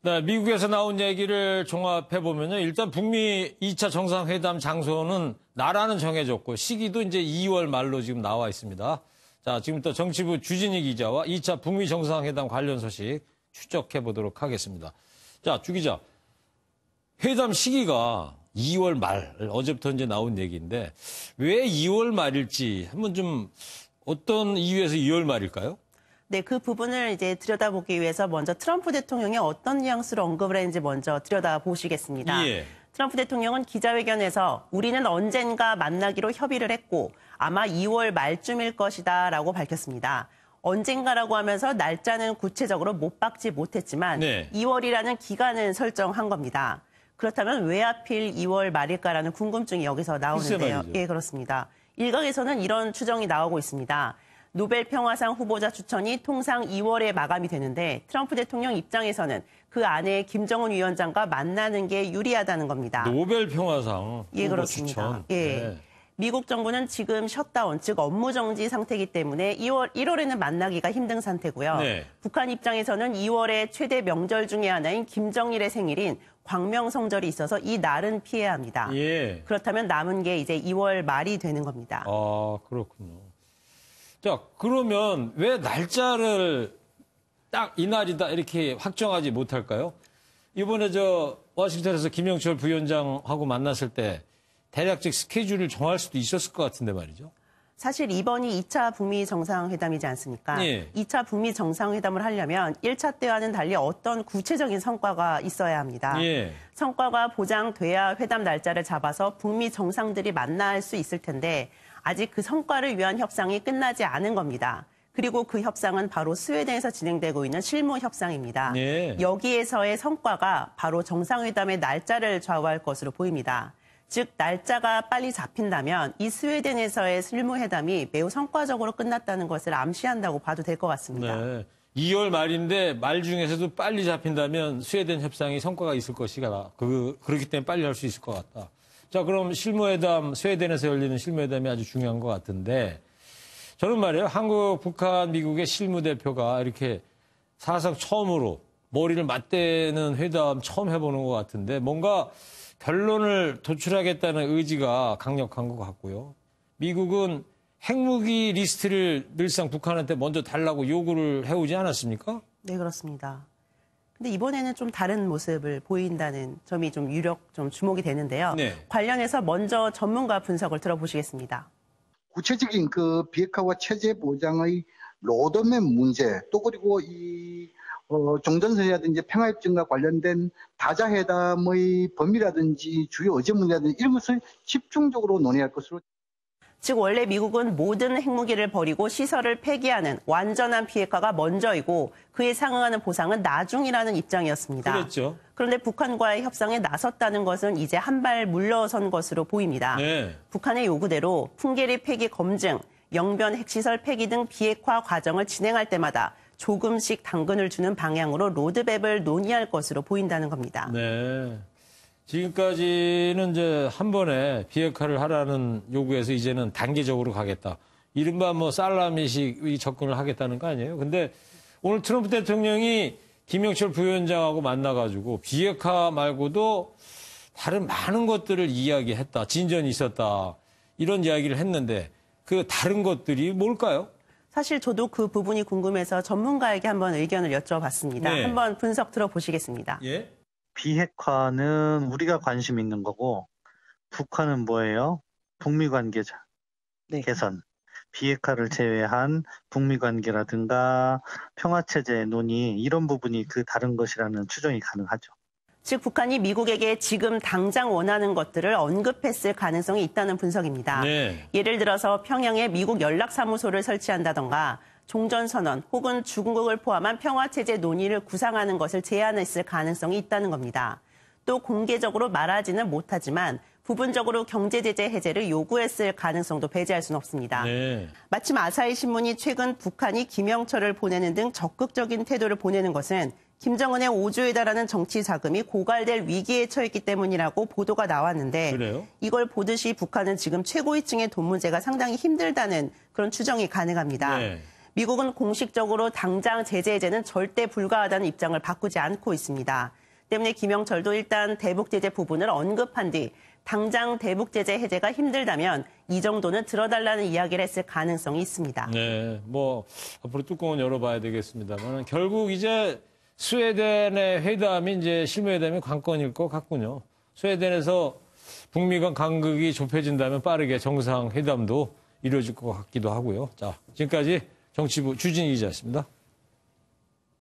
네, 미국에서 나온 얘기를 종합해보면요. 일단 북미 2차 정상회담 장소는 나라는 정해졌고 시기도 이제 2월 말로 지금 나와 있습니다. 자, 지금부터 정치부 주진희 기자와 2차 북미 정상회담 관련 소식 추적해보도록 하겠습니다. 자, 주 기자. 회담 시기가 2월 말, 어제부터 이제 나온 얘기인데 왜 2월 말일지 한번 좀 어떤 이유에서 2월 말일까요? 네, 그 부분을 이제 들여다보기 위해서 먼저 트럼프 대통령이 어떤 뉘앙스로 언급을 했는지 먼저 들여다보시겠습니다. 예. 트럼프 대통령은 기자회견에서 우리는 언젠가 만나기로 협의를 했고 아마 2월 말쯤일 것이다 라고 밝혔습니다. 언젠가라고 하면서 날짜는 구체적으로 못 박지 못했지만 네. 2월이라는 기간은 설정한 겁니다. 그렇다면 왜 하필 2월 말일까라는 궁금증이 여기서 나오는데요. 예, 그렇습니다. 일각에서는 이런 추정이 나오고 있습니다. 노벨 평화상 후보자 추천이 통상 2월에 마감이 되는데 트럼프 대통령 입장에서는 그 안에 김정은 위원장과 만나는 게 유리하다는 겁니다. 노벨 평화상 예, 후보 그렇습니다. 추천. 예. 네. 미국 정부는 지금 셧다운, 즉 업무 정지 상태이기 때문에 1월에는 만나기가 힘든 상태고요. 네. 북한 입장에서는 2월에 최대 명절 중에 하나인 김정일의 생일인 광명성절이 있어서 이 날은 피해야 합니다. 예. 그렇다면 남은 게 이제 2월 말이 되는 겁니다. 아, 그렇군요. 자, 그러면 왜 날짜를 딱 이날이다 이렇게 확정하지 못할까요? 이번에 워싱턴에서 김영철 부위원장하고 만났을 때 대략적 스케줄을 정할 수도 있었을 것 같은데 말이죠. 사실 이번이 2차 북미 정상회담이지 않습니까? 예. 2차 북미 정상회담을 하려면 1차 때와는 달리 어떤 구체적인 성과가 있어야 합니다. 예. 성과가 보장돼야 회담 날짜를 잡아서 북미 정상들이 만날 수 있을 텐데 아직 그 성과를 위한 협상이 끝나지 않은 겁니다. 그리고 그 협상은 바로 스웨덴에서 진행되고 있는 실무 협상입니다. 예. 여기에서의 성과가 바로 정상회담의 날짜를 좌우할 것으로 보입니다. 즉 날짜가 빨리 잡힌다면 이 스웨덴에서의 실무회담이 매우 성과적으로 끝났다는 것을 암시한다고 봐도 될 것 같습니다. 네. 2월 말인데 말 중에서도 빨리 잡힌다면 스웨덴 협상이 성과가 있을 것이다. 그렇기 때문에 빨리 할 수 있을 것 같다. 자, 그럼 실무회담, 스웨덴에서 열리는 실무회담이 아주 중요한 것 같은데 저는 말이에요. 한국, 북한, 미국의 실무대표가 이렇게 사상 처음으로 머리를 맞대는 회담 처음 해보는 것 같은데 뭔가 결론을 도출하겠다는 의지가 강력한 것 같고요. 미국은 핵무기 리스트를 늘상 북한한테 먼저 달라고 요구를 해오지 않았습니까? 네, 그렇습니다. 근데 이번에는 좀 다른 모습을 보인다는 점이 좀 주목이 되는데요. 네. 관련해서 먼저 전문가 분석을 들어보시겠습니다. 구체적인 그 비핵화와 체제 보장의 로드맵 문제, 또 그리고 종전선이라든지 평화협정과 관련된 다자회담의 범위라든지 주요 의제 문제라든지 이런 것을 집중적으로 논의할 것으로. 즉 원래 미국은 모든 핵무기를 버리고 시설을 폐기하는 완전한 비핵화가 먼저이고 그에 상응하는 보상은 나중이라는 입장이었습니다. 그랬죠. 그런데 북한과의 협상에 나섰다는 것은 이제 한 발 물러선 것으로 보입니다. 네. 북한의 요구대로 풍계리 폐기 검증, 영변 핵시설 폐기 등 비핵화 과정을 진행할 때마다 조금씩 당근을 주는 방향으로 로드맵을 논의할 것으로 보인다는 겁니다. 네. 지금까지는 이제 한 번에 비핵화를 하라는 요구에서 이제는 단계적으로 가겠다. 이른바 살라미식 접근을 하겠다는 거 아니에요? 근데 오늘 트럼프 대통령이 김영철 부위원장하고 만나가지고 비핵화 말고도 다른 많은 것들을 이야기했다. 진전이 있었다. 이런 이야기를 했는데 그 다른 것들이 뭘까요? 사실 저도 그 부분이 궁금해서 전문가에게 한번 의견을 여쭤봤습니다. 네. 한번 분석 들어보시겠습니다. 예? 비핵화는 우리가 관심 있는 거고 북한은 뭐예요? 북미 관계 개선. 비핵화를 제외한 북미 관계라든가 평화체제 논의 이런 부분이 그 다른 것이라는 추정이 가능하죠. 즉 북한이 미국에게 지금 당장 원하는 것들을 언급했을 가능성이 있다는 분석입니다. 네. 예를 들어서 평양에 미국 연락사무소를 설치한다던가 종전선언 혹은 중국을 포함한 평화체제 논의를 구상하는 것을 제안했을 가능성이 있다는 겁니다. 또 공개적으로 말하지는 못하지만 부분적으로 경제제재 해제를 요구했을 가능성도 배제할 수는 없습니다. 네. 마침 아사히 신문이 최근 북한이 김영철을 보내는 등 적극적인 태도를 보내는 것은 김정은의 5조에 달하는 정치 자금이 고갈될 위기에 처했기 때문이라고 보도가 나왔는데 그래요? 이걸 보듯이 북한은 지금 최고위층의 돈 문제가 상당히 힘들다는 그런 추정이 가능합니다. 네. 미국은 공식적으로 당장 제재 해제는 절대 불가하다는 입장을 바꾸지 않고 있습니다. 때문에 김영철도 일단 대북 제재 부분을 언급한 뒤 당장 대북 제재 해제가 힘들다면 이 정도는 들어달라는 이야기를 했을 가능성이 있습니다. 네, 뭐 앞으로 뚜껑은 열어봐야 되겠습니다만 결국 이제 스웨덴의 회담이 이제 실무회담이 관건일 것 같군요. 스웨덴에서 북미 간 간극이 좁혀진다면 빠르게 정상회담도 이루어질 것 같기도 하고요. 자, 지금까지 정치부 주진희 기자였습니다.